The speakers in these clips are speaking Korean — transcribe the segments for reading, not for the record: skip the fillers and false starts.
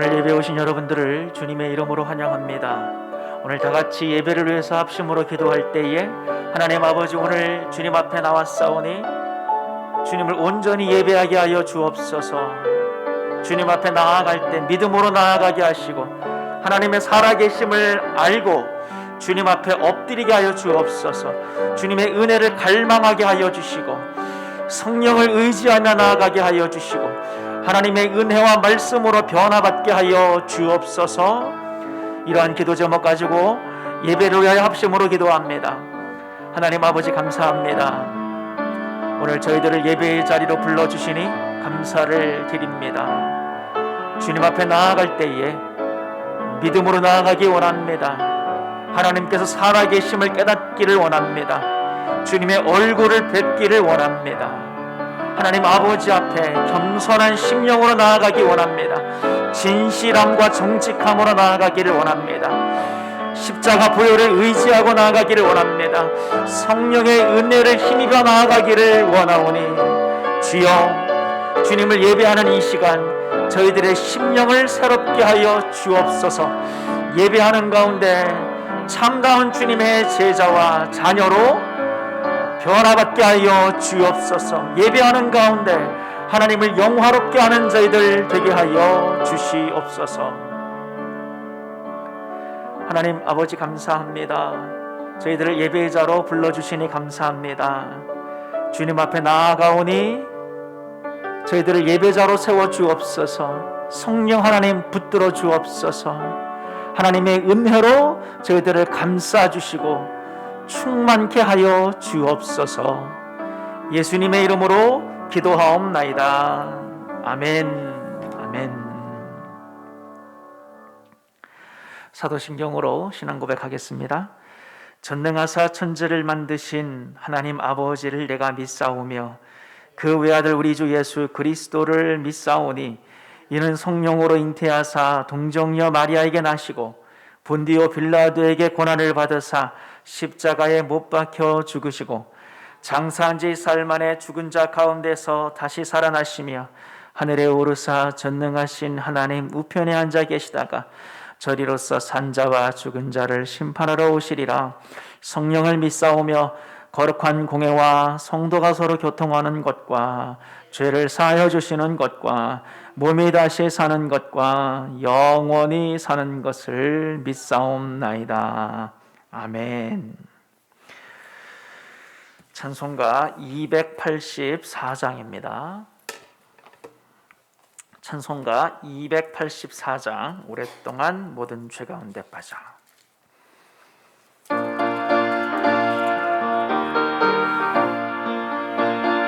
오늘 예배 오신 여러분들을 주님의 이름으로 환영합니다. 오늘 다 같이 예배를 위해서 합심으로 기도할 때에 하나님 아버지, 오늘 주님 앞에 나왔사오니 주님을 온전히 예배하게 하여 주옵소서. 주님 앞에 나아갈 때 믿음으로 나아가게 하시고 하나님의 살아계심을 알고 주님 앞에 엎드리게 하여 주옵소서. 주님의 은혜를 갈망하게 하여 주시고 성령을 의지하며 나아가게 하여 주시고 하나님의 은혜와 말씀으로 변화받게 하여 주옵소서. 이러한 기도 제목 가지고 예배를 위하여 합심으로 기도합니다. 하나님 아버지, 감사합니다. 오늘 저희들을 예배의 자리로 불러주시니 감사를 드립니다. 주님 앞에 나아갈 때에 믿음으로 나아가기 원합니다. 하나님께서 살아계심을 깨닫기를 원합니다. 주님의 얼굴을 뵙기를 원합니다. 하나님 아버지 앞에 겸손한 심령으로 나아가기 원합니다. 진실함과 정직함으로 나아가기를 원합니다. 십자가 보혈을 의지하고 나아가기를 원합니다. 성령의 은혜를 힘입어 나아가기를 원하오니 주여, 주님을 예배하는 이 시간 저희들의 심령을 새롭게 하여 주옵소서. 예배하는 가운데 참다운 주님의 제자와 자녀로 변화받게 하여 주옵소서. 예배하는 가운데 하나님을 영화롭게 하는 저희들 되게 하여 주시옵소서. 하나님 아버지, 감사합니다. 저희들을 예배의 자로 불러주시니 감사합니다. 주님 앞에 나아가오니 저희들을 예배자로 세워 주옵소서. 성령 하나님 붙들어 주옵소서. 하나님의 은혜로 저희들을 감싸 주시고 충만케 하여 주옵소서. 예수님의 이름으로 기도하옵나이다. 아멘. 아멘. 사도신경으로 신앙 고백하겠습니다. 전능하사 천지를 만드신 하나님 아버지를 내가 믿사오며 그 외아들 우리 주 예수 그리스도를 믿사오니 이는 성령으로 잉태하사 동정녀 마리아에게 나시고 본디오 빌라도에게 고난을 받으사 십자가에 못 박혀 죽으시고 장사한 지 사흘 만에 죽은 자 가운데서 다시 살아나시며 하늘에 오르사 전능하신 하나님 우편에 앉아 계시다가 저리로서 산 자와 죽은 자를 심판하러 오시리라. 성령을 믿사오며 거룩한 공회와 성도가 서로 교통하는 것과 죄를 사하여 주시는 것과 몸이 다시 사는 것과 영원히 사는 것을 믿사옵나이다. 아멘. 찬송가 284장입니다. 찬송가 284장, 오랫동안 모든 죄 가운데 빠져.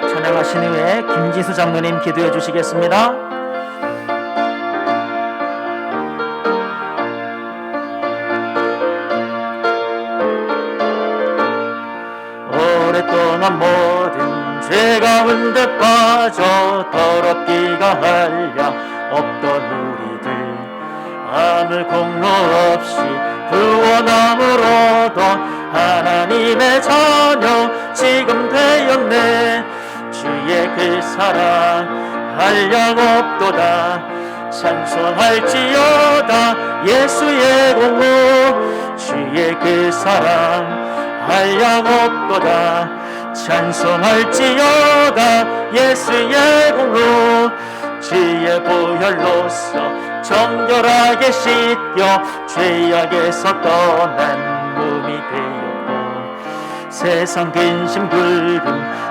찬양하신 후에 김지수 장로님 기도해 주시겠습니다. 오랫동안 모든 죄 가운데 빠져 더럽기가 한량 없던 우리들 아무 공로 없이 구원함으로도 하나님의 자녀 지금 되었네. 주의 그 사랑 한량 없도다. 찬송할지어다 예수의 공로. 주의 그 사랑 한량 없도다. 찬송할지어다 예수의 공로. 주의 보혈로서 정결하게 씻겨 죄악에서 떠난 몸이 되었고 세상 근심 굴금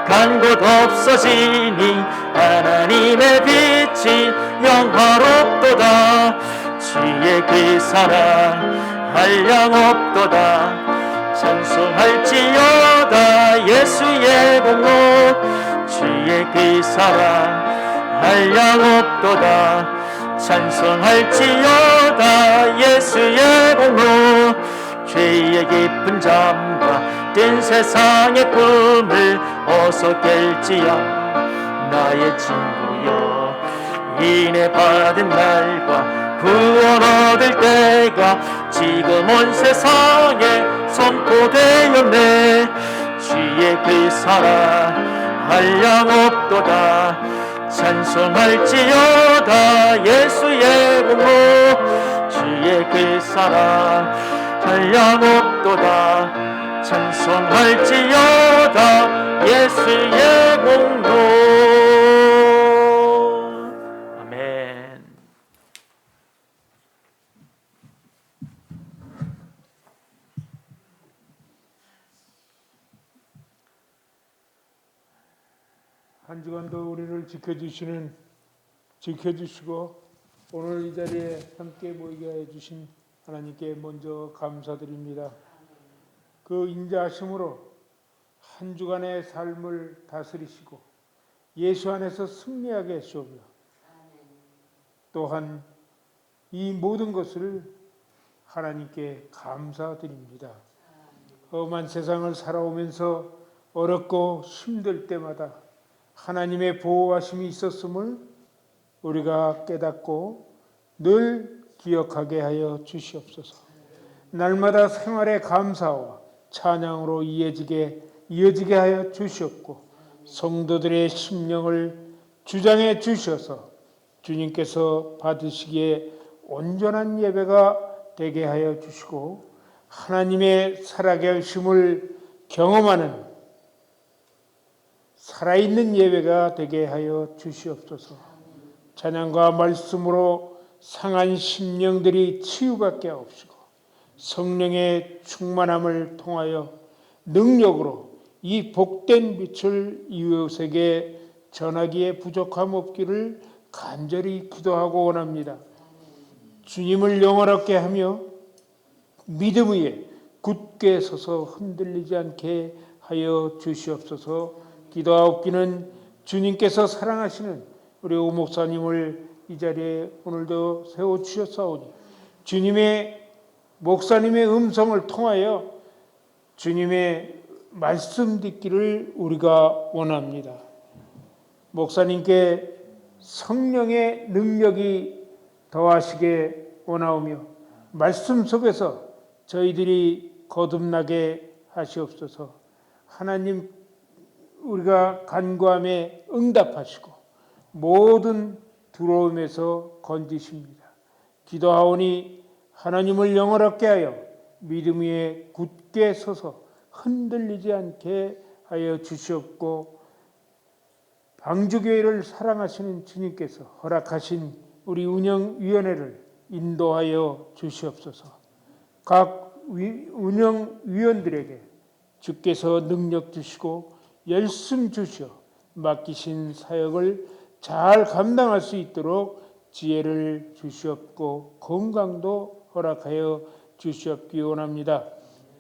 간 곳 없어지니 하나님의 빛이 영화롭도다. 주의 그 사랑 한량 없도다. 찬송할지어다 예수의 공로. 주의 그 사랑 한량 없도다. 찬송할지어다 예수의 공로. 죄의 깊은 잠과 뜬 세상의 꿈을 어서 깰지야 나의 친구여. 인해 받은 날과 구원 얻을 때가 지금 온 세상에 선포되었네. 주의 그 사랑 한량 없도다. 찬송할지어다 찬송할지어다 예수의 공로 주의 그 사랑 한량없도다 찬송할지어다 예수의 공로. 아멘. 한 주간도 우리를 지켜주시고 오늘 이 자리에 함께 모이게 해주신 하나님께 먼저 감사드립니다. 그 인자하심으로 한 주간의 삶을 다스리시고 예수 안에서 승리하게 하시오며 또한 이 모든 것을 하나님께 감사드립니다. 험한 세상을 살아오면서 어렵고 힘들 때마다 하나님의 보호하심이 있었음을 우리가 깨닫고 늘 기억하게 하여 주시옵소서. 날마다 생활의 감사와 찬양으로 이어지게 하여 주시옵고 성도들의 심령을 주장해 주셔서 주님께서 받으시기에 온전한 예배가 되게 하여 주시고 하나님의 살아계심을 경험하는 살아있는 예배가 되게 하여 주시옵소서. 찬양과 말씀으로 상한 심령들이 치유받게 하옵시고 성령의 충만함을 통하여 능력으로 이 복된 빛을 이웃에게 전하기에 부족함 없기를 간절히 기도하고 원합니다. 주님을 영원하게 하며 믿음 위에 굳게 서서 흔들리지 않게 하여 주시옵소서. 기도하옵기는 주님께서 사랑하시는 우리 오 목사님을 이 자리에 오늘도 세워주셨사오니 주님의 목사님의 음성을 통하여 주님의 말씀 듣기를 우리가 원합니다. 목사님께 성령의 능력이 더하시게 원하오며 말씀 속에서 저희들이 거듭나게 하시옵소서. 하나님 우리가 간구함에 응답하시고 모든 두려움에서 건지십니다. 기도하오니 하나님을 영원하게 하여 믿음 위에 굳게 서서 흔들리지 않게 하여 주시옵고 방주교회를 사랑하시는 주님께서 허락하신 우리 운영위원회를 인도하여 주시옵소서. 각 운영위원들에게 주께서 능력 주시고 열심 주시어 맡기신 사역을 잘 감당할 수 있도록 지혜를 주시옵고 건강도 허락하여 주시옵기 원합니다.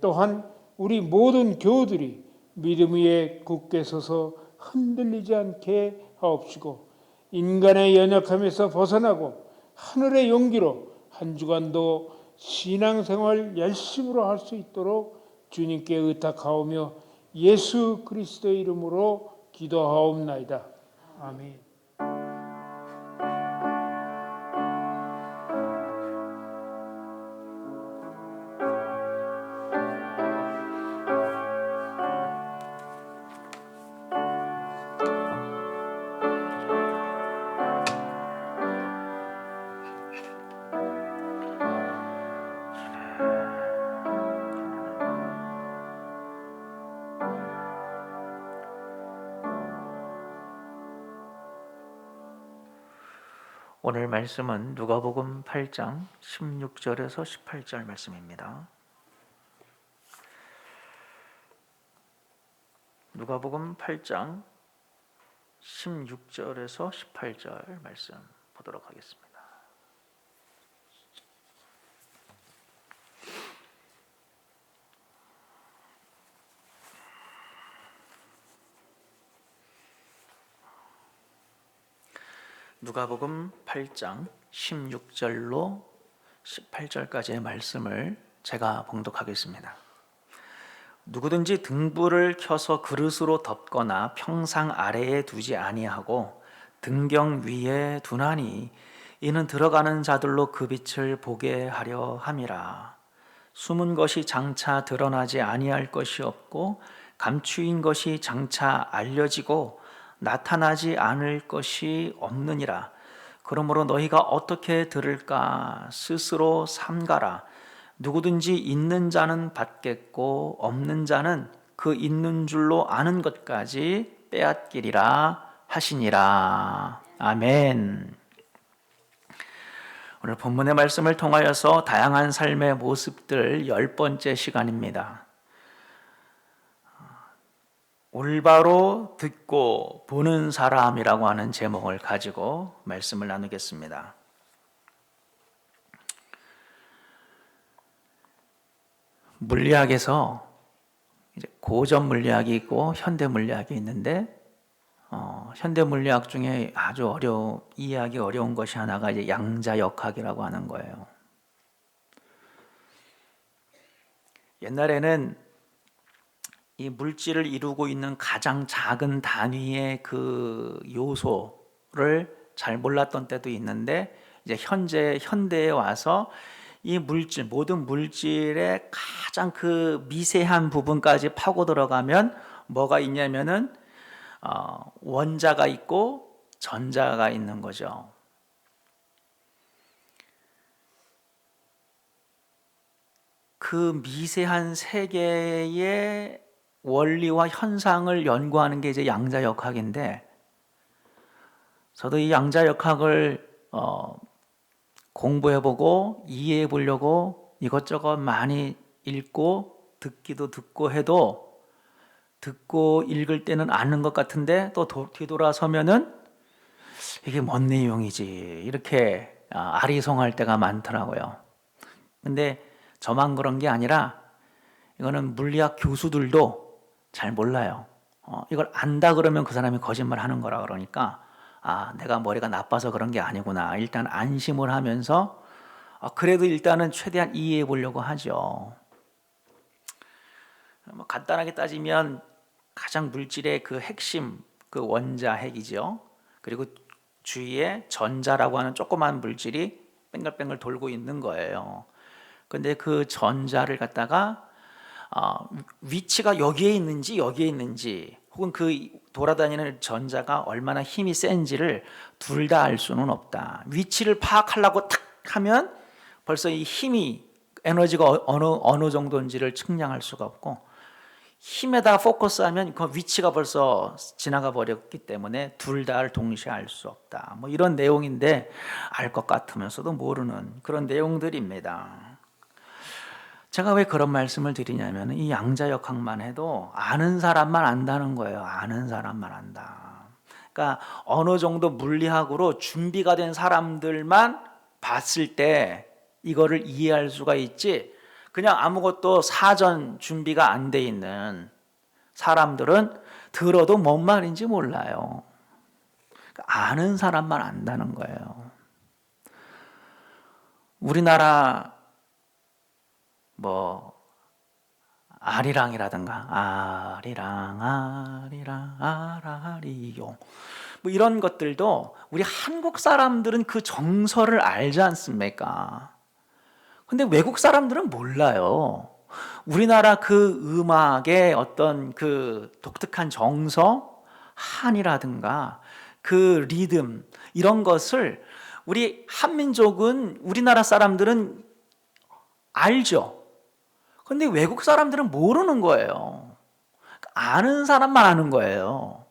또한 우리 모든 교우들이 믿음 위에 굳게 서서 흔들리지 않게 하옵시고 인간의 연약함에서 벗어나고 하늘의 용기로 한 주간도 신앙생활 열심으로 할 수 있도록 주님께 의탁하오며 예수 그리스도의 이름으로 기도하옵나이다. 아멘. 오늘 말씀은 누가복음 8장 16절에서 18절 말씀입니다. 누가복음 8장 16절에서 18절 말씀 보도록 하겠습니다. 누가복음 8장 16절로 18절까지의 말씀을 제가 봉독하겠습니다. 누구든지 등불을 켜서 그릇으로 덮거나 평상 아래에 두지 아니하고 등경 위에 두나니 이는 들어가는 자들로 그 빛을 보게 하려 함이라. 숨은 것이 장차 드러나지 아니할 것이 없고 감추인 것이 장차 알려지고 나타나지 않을 것이 없느니라. 그러므로 너희가 어떻게 들을까? 스스로 삼가라. 누구든지 있는 자는 받겠고 없는 자는 그 있는 줄로 아는 것까지 빼앗기리라 하시니라. 아멘. 오늘 본문의 말씀을 통하여서 다양한 삶의 모습들 10번째 시간입니다. 올바로 듣고 보는 사람이라고 하는 제목을 가지고 말씀을 나누겠습니다. 물리학에서 이제 고전 물리학이 있고 현대 물리학이 있는데 현대 물리학 중에 아주 이해하기 어려운 것이 하나가 이제 양자역학이라고 하는 거예요. 옛날에는 이 물질을 이루고 있는 가장 작은 단위의 그 요소를 잘 몰랐던 때도 있는데 이제 현대에 와서 이 모든 물질의 가장 그 미세한 부분까지 파고 들어가면 뭐가 있냐면은 원자가 있고 전자가 있는 거죠. 그 미세한 세계의 원리와 현상을 연구하는 게 이제 양자역학인데, 저도 이 양자역학을 공부해보고 이해해보려고 이것저것 많이 읽고 듣기도 듣고 해도 듣고 읽을 때는 아는 것 같은데 또 뒤돌아서면은 이게 뭔 내용이지 이렇게 아리송할 때가 많더라고요. 근데 저만 그런 게 아니라 이거는 물리학 교수들도 잘 몰라요. 이걸 안다 그러면 그 사람이 거짓말 하는 거라 그러니까 내가 머리가 나빠서 그런 게 아니구나. 일단 안심을 하면서 그래도 일단은 최대한 이해해 보려고 하죠. 간단하게 따지면 가장 물질의 그 핵심, 그 원자 핵이죠. 그리고 주위에 전자라고 하는 조그만 물질이 뱅글뱅글 돌고 있는 거예요. 근데 그 전자를 갖다가 위치가 여기에 있는지 혹은 그 돌아다니는 전자가 얼마나 힘이 센지를 둘 다 알 수는 없다. 위치를 파악하려고 탁 하면 벌써 이 힘이 에너지가 어느 정도인지를 측량할 수가 없고, 힘에다가 포커스하면 그 위치가 벌써 지나가 버렸기 때문에 둘 다를 동시에 알 수 없다. 뭐 이런 내용인데 알 것 같으면서도 모르는 그런 내용들입니다. 제가 왜 그런 말씀을 드리냐면 이 양자역학만 해도 아는 사람만 안다는 거예요. 아는 사람만 안다. 그러니까 어느 정도 물리학으로 준비가 된 사람들만 봤을 때 이거를 이해할 수가 있지, 그냥 아무것도 사전 준비가 안 돼 있는 사람들은 들어도 뭔 말인지 몰라요. 그러니까 아는 사람만 안다는 거예요. 우리나라 아리랑이라든가 아리랑 아라리용 이런 것들도 우리 한국 사람들은 그 정서를 알지 않습니까? 근데 외국 사람들은 몰라요. 우리나라 그 음악의 어떤 그 독특한 정서, 한이라든가 그 리듬 이런 것을 우리 한민족은, 우리나라 사람들은 알죠. 근데 외국 사람들은 모르는 거예요. 아는 사람만 아는 거예요.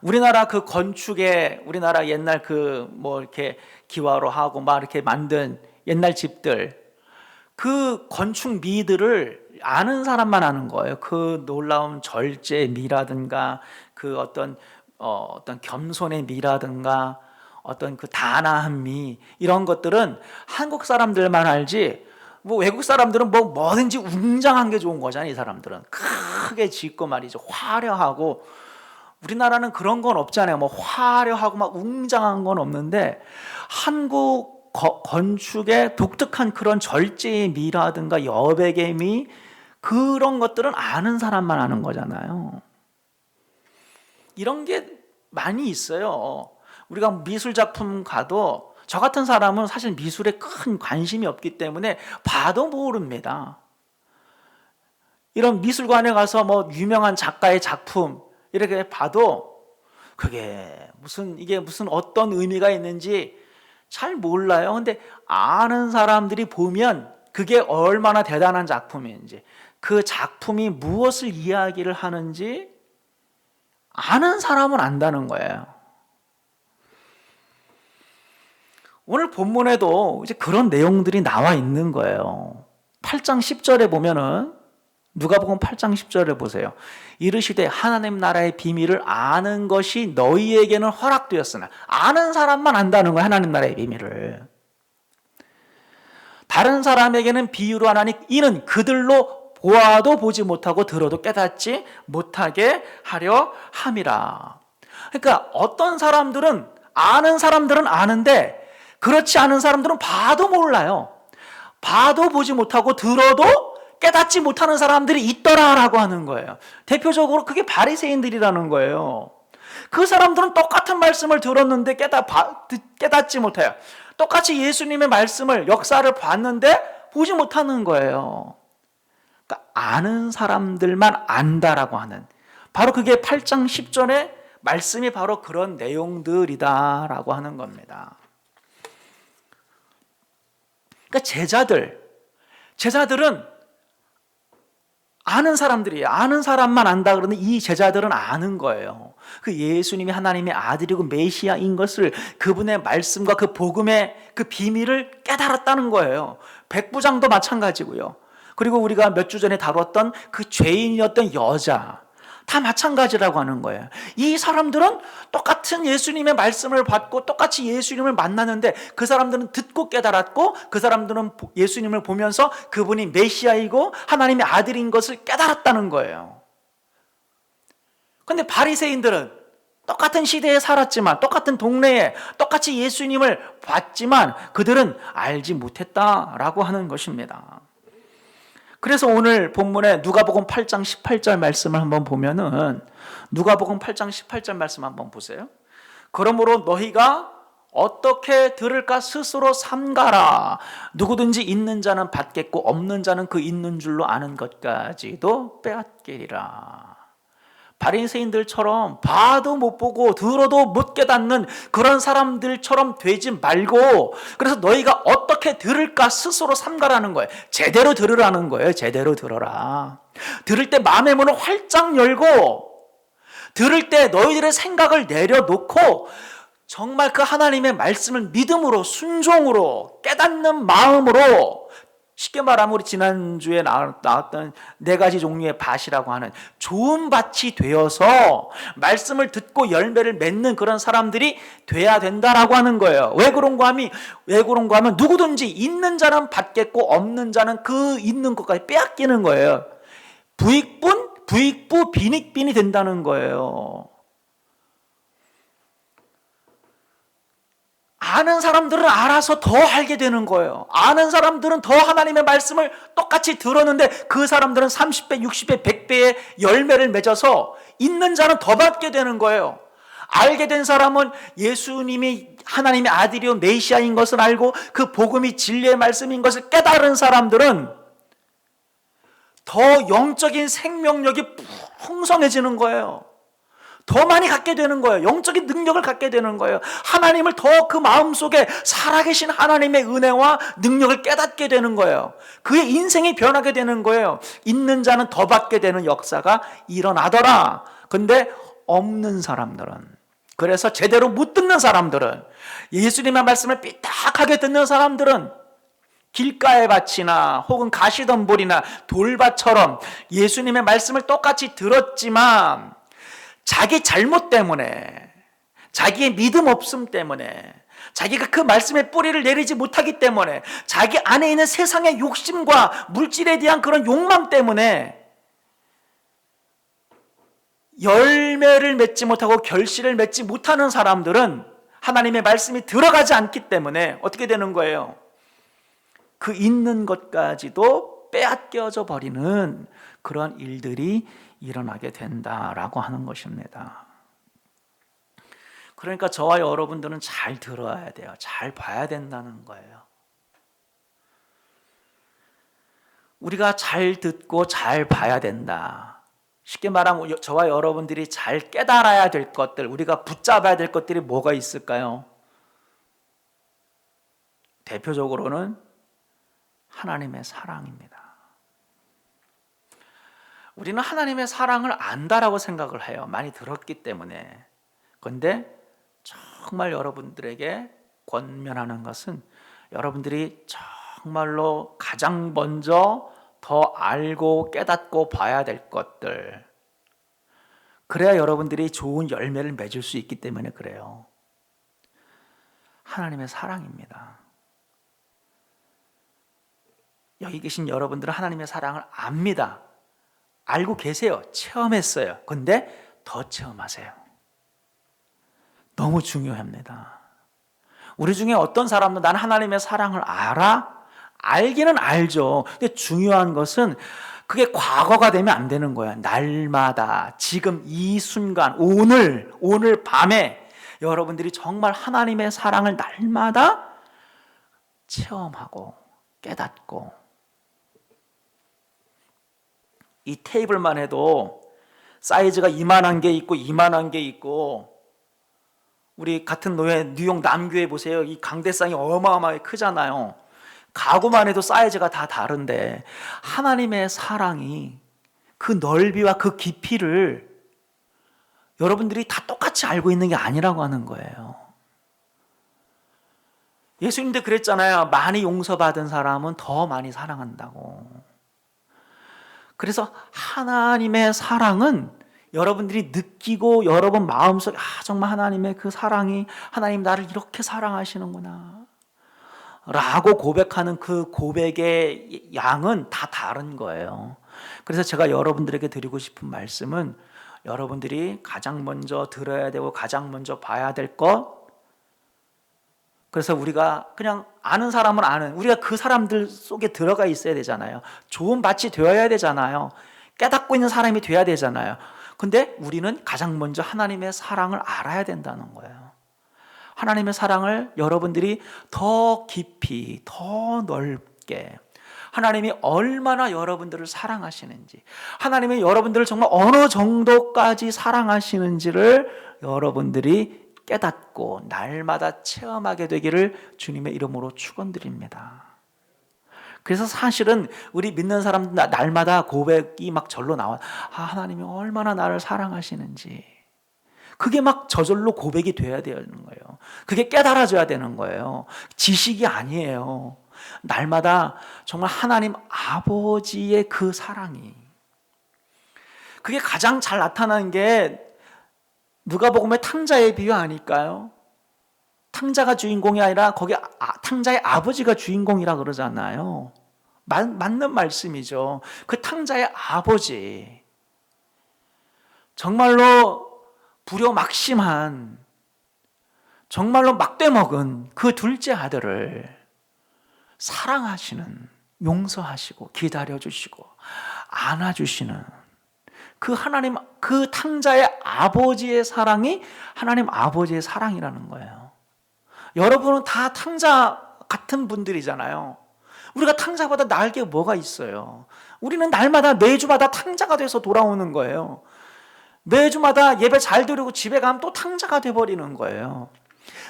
우리나라 그 건축에, 우리나라 옛날 이렇게 기와로 하고 이렇게 만든 옛날 집들, 그 건축 미들을 아는 사람만 아는 거예요. 그 놀라운 절제 미라든가 그 어떤 겸손의 미라든가 어떤 그 단아한 미, 이런 것들은 한국 사람들만 알지, 외국 사람들은 뭐든지 웅장한 게 좋은 거잖아요. 이 사람들은 크게 짓고 말이죠, 화려하고. 우리나라는 그런 건 없잖아요. 화려하고 웅장한 건 없는데 한국 건축의 독특한 그런 절제의 미라든가 여백의 미, 그런 것들은 아는 사람만 아는 거잖아요. 이런 게 많이 있어요. 우리가 미술 작품 가도 저 같은 사람은 사실 미술에 큰 관심이 없기 때문에 봐도 모릅니다. 이런 미술관에 가서 유명한 작가의 작품 이렇게 봐도 이게 무슨 어떤 의미가 있는지 잘 몰라요. 근데 아는 사람들이 보면 그게 얼마나 대단한 작품인지, 그 작품이 무엇을 이야기를 하는지 아는 사람은 안다는 거예요. 오늘 본문에도 이제 그런 내용들이 나와 있는 거예요. 8장 10절에 보면은, 누가복음 8장 10절에 보세요. 이르시되 하나님 나라의 비밀을 아는 것이 너희에게는 허락되었으나, 아는 사람만 안다는 거예요. 하나님 나라의 비밀을. 다른 사람에게는 비유로 하나니 이는 그들로 보아도 보지 못하고 들어도 깨닫지 못하게 하려 함이라. 그러니까 어떤 사람들은, 아는 사람들은 아는데 그렇지 않은 사람들은 봐도 몰라요. 봐도 보지 못하고 들어도 깨닫지 못하는 사람들이 있더라라고 하는 거예요. 대표적으로 그게 바리새인들이라는 거예요. 그 사람들은 똑같은 말씀을 들었는데 깨닫지 못해요. 똑같이 예수님의 말씀을, 역사를 봤는데 보지 못하는 거예요. 그러니까 아는 사람들만 안다라고 하는, 바로 그게 8장 10절의 말씀이 바로 그런 내용들이다라고 하는 겁니다. 그러니까 제자들은 아는 사람들이에요. 아는 사람만 안다 그러는데 이 제자들은 아는 거예요. 그 예수님이 하나님의 아들이고 메시아인 것을, 그분의 말씀과 그 복음의 그 비밀을 깨달았다는 거예요. 백부장도 마찬가지고요. 그리고 우리가 몇 주 전에 다뤘던 그 죄인이었던 여자, 다 마찬가지라고 하는 거예요. 이 사람들은 똑같은 예수님의 말씀을 받고 똑같이 예수님을 만나는데 그 사람들은 듣고 깨달았고, 그 사람들은 예수님을 보면서 그분이 메시아이고 하나님의 아들인 것을 깨달았다는 거예요. 그런데 바리새인들은 똑같은 시대에 살았지만, 똑같은 동네에 똑같이 예수님을 봤지만 그들은 알지 못했다라고 하는 것입니다. 그래서 오늘 본문에 누가복음 8장 18절 말씀을 한번 보면은, 누가복음 8장 18절 말씀 한번 보세요. 그러므로 너희가 어떻게 들을까 스스로 삼가라. 누구든지 있는 자는 받겠고 없는 자는 그 있는 줄로 아는 것까지도 빼앗기리라. 바리새인들처럼 봐도 못 보고 들어도 못 깨닫는 그런 사람들처럼 되지 말고, 그래서 너희가 어떻게 들을까 스스로 삼가라는 거예요. 제대로 들으라는 거예요. 제대로 들어라. 들을 때 마음의 문을 활짝 열고, 들을 때 너희들의 생각을 내려놓고 정말 그 하나님의 말씀을 믿음으로, 순종으로, 깨닫는 마음으로, 쉽게 말하면 우리 지난주에 나왔던 4가지 종류의 밭이라고 하는 좋은 밭이 되어서 말씀을 듣고 열매를 맺는 그런 사람들이 돼야 된다라고 하는 거예요. 왜 그런가 하면 누구든지 있는 자는 받겠고 없는 자는 그 있는 것까지 빼앗기는 거예요. 부익부 빈익빈이 된다는 거예요. 아는 사람들은 알아서 더 알게 되는 거예요. 아는 사람들은 더 하나님의 말씀을 똑같이 들었는데 그 사람들은 30배, 60배, 100배의 열매를 맺어서 있는 자는 더 받게 되는 거예요. 알게 된 사람은 예수님이 하나님의 아들이요 메시아인 것을 알고 그 복음이 진리의 말씀인 것을 깨달은 사람들은 더 영적인 생명력이 풍성해지는 거예요. 더 많이 갖게 되는 거예요. 영적인 능력을 갖게 되는 거예요. 하나님을 더 그 마음속에 살아계신 하나님의 은혜와 능력을 깨닫게 되는 거예요. 그의 인생이 변하게 되는 거예요. 있는 자는 더 받게 되는 역사가 일어나더라. 근데 없는 사람들은, 그래서 제대로 못 듣는 사람들은, 예수님의 말씀을 삐딱하게 듣는 사람들은 길가의 밭이나 혹은 가시덤불이나 돌밭처럼 예수님의 말씀을 똑같이 들었지만 자기 잘못 때문에, 자기의 믿음 없음 때문에, 자기가 그 말씀의 뿌리를 내리지 못하기 때문에, 자기 안에 있는 세상의 욕심과 물질에 대한 그런 욕망 때문에 열매를 맺지 못하고 결실을 맺지 못하는 사람들은 하나님의 말씀이 들어가지 않기 때문에 어떻게 되는 거예요? 그 있는 것까지도 빼앗겨져 버리는 그런 일들이 일어나게 된다라고 하는 것입니다. 그러니까 저와 여러분들은 잘 들어야 돼요. 잘 봐야 된다는 거예요. 우리가 잘 듣고 잘 봐야 된다. 쉽게 말하면 저와 여러분들이 잘 깨달아야 될 것들, 우리가 붙잡아야 될 것들이 뭐가 있을까요? 대표적으로는 하나님의 사랑입니다. 우리는 하나님의 사랑을 안다라고 생각을 해요. 많이 들었기 때문에. 그런데 정말 여러분들에게 권면하는 것은 여러분들이 정말로 가장 먼저 더 알고 깨닫고 봐야 될 것들, 그래야 여러분들이 좋은 열매를 맺을 수 있기 때문에 그래요. 하나님의 사랑입니다. 여기 계신 여러분들은 하나님의 사랑을 압니다. 알고 계세요. 체험했어요. 근데 더 체험하세요. 너무 중요합니다. 우리 중에 어떤 사람도 나는 하나님의 사랑을 알아? 알기는 알죠. 근데 중요한 것은 그게 과거가 되면 안 되는 거야. 날마다, 지금 이 순간, 오늘 밤에 여러분들이 정말 하나님의 사랑을 날마다 체험하고 깨닫고, 이 테이블만 해도 사이즈가 이만한 게 있고 이만한 게 있고, 우리 같은 노예 뉴욕 남교회 보세요. 이 강대상이 어마어마하게 크잖아요. 가구만 해도 사이즈가 다 다른데 하나님의 사랑이 그 넓이와 그 깊이를 여러분들이 다 똑같이 알고 있는 게 아니라고 하는 거예요. 예수님도 그랬잖아요. 많이 용서받은 사람은 더 많이 사랑한다고. 그래서 하나님의 사랑은 여러분들이 느끼고 여러분 마음속에 정말 하나님의 그 사랑이, 하나님 나를 이렇게 사랑하시는구나 라고 고백하는 그 고백의 양은 다 다른 거예요. 그래서 제가 여러분들에게 드리고 싶은 말씀은 여러분들이 가장 먼저 들어야 되고 가장 먼저 봐야 될 것, 그래서 우리가 그냥 아는 사람은 아는, 우리가 그 사람들 속에 들어가 있어야 되잖아요. 좋은 밭이 되어야 되잖아요. 깨닫고 있는 사람이 돼야 되잖아요. 근데 우리는 가장 먼저 하나님의 사랑을 알아야 된다는 거예요. 하나님의 사랑을 여러분들이 더 깊이, 더 넓게, 하나님이 얼마나 여러분들을 사랑하시는지, 하나님이 여러분들을 정말 어느 정도까지 사랑하시는지를 여러분들이 깨닫고 날마다 체험하게 되기를 주님의 이름으로 축원드립니다. 그래서 사실은 우리 믿는 사람들 날마다 고백이 막 절로 나와. 하나님이 얼마나 나를 사랑하시는지. 그게 막 저절로 고백이 돼야 되는 거예요. 그게 깨달아져야 되는 거예요. 지식이 아니에요. 날마다 정말 하나님 아버지의 그 사랑이, 그게 가장 잘 나타나는 게 누가복음의 탕자의 비유 아닐까요? 탕자가 주인공이 아니라 거기 탕자의 아버지가 주인공이라 그러잖아요. 맞는 말씀이죠. 그 탕자의 아버지, 정말로 불효막심한, 정말로 막대먹은 그 둘째 아들을 사랑하시는, 용서하시고 기다려주시고 안아주시는 그 하나님, 그 탕자의 아버지의 사랑이 하나님 아버지의 사랑이라는 거예요. 여러분은 다 탕자 같은 분들이잖아요. 우리가 탕자보다 나을 게 뭐가 있어요? 우리는 날마다 매주마다 탕자가 돼서 돌아오는 거예요. 매주마다 예배 잘 드리고 집에 가면 또 탕자가 돼버리는 거예요.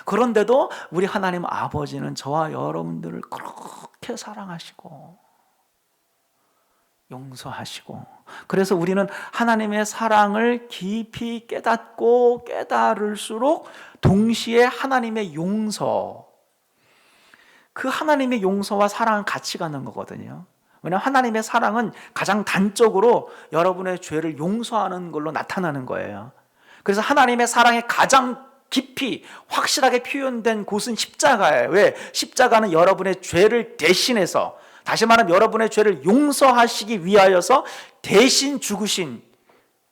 그런데도 우리 하나님 아버지는 저와 여러분들을 그렇게 사랑하시고 용서하시고, 그래서 우리는 하나님의 사랑을 깊이 깨닫고 깨달을수록 동시에 하나님의 용서, 그 하나님의 용서와 사랑은 같이 가는 거거든요. 왜냐하면 하나님의 사랑은 가장 단적으로 여러분의 죄를 용서하는 걸로 나타나는 거예요. 그래서 하나님의 사랑이 가장 깊이 확실하게 표현된 곳은 십자가예요. 왜? 십자가는 여러분의 죄를 대신해서, 다시 말하면 여러분의 죄를 용서하시기 위하여서 대신 죽으신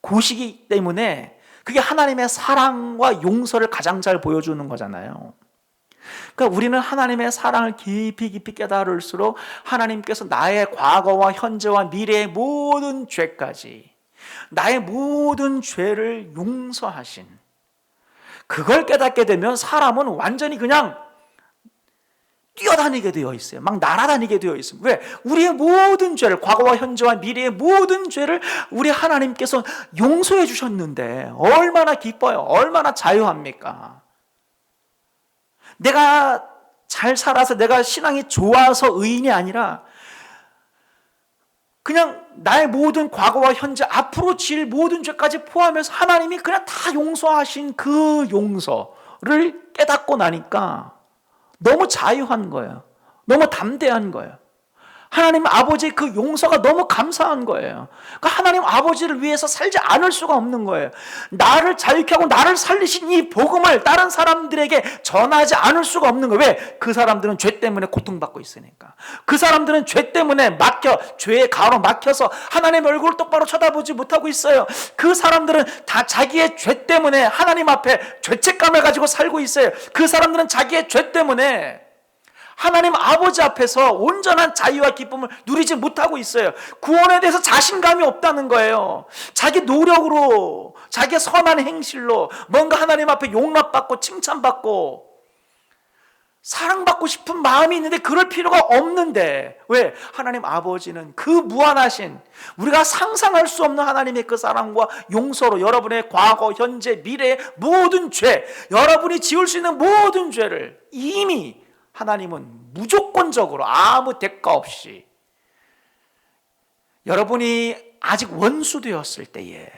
곳이기 때문에 그게 하나님의 사랑과 용서를 가장 잘 보여주는 거잖아요. 그러니까 우리는 하나님의 사랑을 깊이 깊이 깨달을수록 하나님께서 나의 과거와 현재와 미래의 모든 죄까지, 나의 모든 죄를 용서하신, 그걸 깨닫게 되면 사람은 완전히 그냥 뛰어다니게 되어 있어요. 막 날아다니게 되어 있습니다. 왜? 우리의 모든 죄를, 과거와 현재와 미래의 모든 죄를 우리 하나님께서 용서해 주셨는데 얼마나 기뻐요. 얼마나 자유합니까? 내가 잘 살아서 내가 신앙이 좋아서 의인이 아니라 그냥 나의 모든 과거와 현재 앞으로 지을 모든 죄까지 포함해서 하나님이 그냥 다 용서하신 그 용서를 깨닫고 나니까 너무 자유한 거예요. 너무 담대한 거예요. 하나님 아버지의 그 용서가 너무 감사한 거예요. 그러니까 하나님 아버지를 위해서 살지 않을 수가 없는 거예요. 나를 자유케 하고 나를 살리신 이 복음을 다른 사람들에게 전하지 않을 수가 없는 거예요. 왜? 그 사람들은 죄 때문에 고통받고 있으니까. 그 사람들은 죄 때문에 죄에 가로막혀서 하나님의 얼굴을 똑바로 쳐다보지 못하고 있어요. 그 사람들은 다 자기의 죄 때문에 하나님 앞에 죄책감을 가지고 살고 있어요. 그 사람들은 자기의 죄 때문에 하나님 아버지 앞에서 온전한 자유와 기쁨을 누리지 못하고 있어요. 구원에 대해서 자신감이 없다는 거예요. 자기 노력으로, 자기의 선한 행실로 뭔가 하나님 앞에 용납받고 칭찬받고 사랑받고 싶은 마음이 있는데 그럴 필요가 없는데, 왜? 하나님 아버지는 그 무한하신, 우리가 상상할 수 없는 하나님의 그 사랑과 용서로 여러분의 과거, 현재, 미래의 모든 죄, 여러분이 지을 수 있는 모든 죄를 이미 하나님은 무조건적으로 아무 대가 없이 여러분이 아직 원수되었을 때에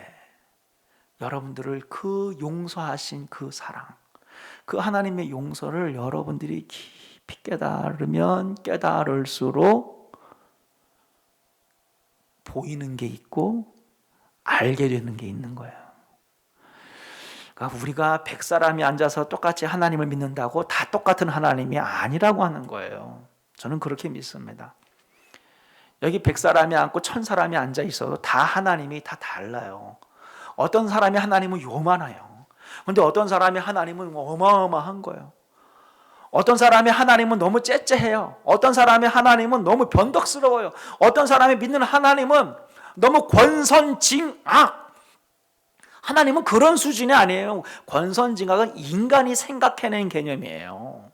여러분들을 그 용서하신 그 사랑, 그 하나님의 용서를 여러분들이 깊이 깨달으면 깨달을수록 보이는 게 있고 알게 되는 게 있는 거예요. 그러니까 우리가 100사람이 앉아서 똑같이 하나님을 믿는다고 다 똑같은 하나님이 아니라고 하는 거예요. 저는 그렇게 믿습니다. 여기 100사람이 앉고 1000사람이 앉아 있어도 다 하나님이 다 달라요. 어떤 사람이 하나님은 요만해요. 그런데 어떤 사람이 하나님은 어마어마한 거예요. 어떤 사람이 하나님은 너무 째째해요. 어떤 사람이 하나님은 너무 변덕스러워요. 어떤 사람이 믿는 하나님은 너무 권선징악. 하나님은 그런 수준이 아니에요. 권선징악은 인간이 생각해낸 개념이에요.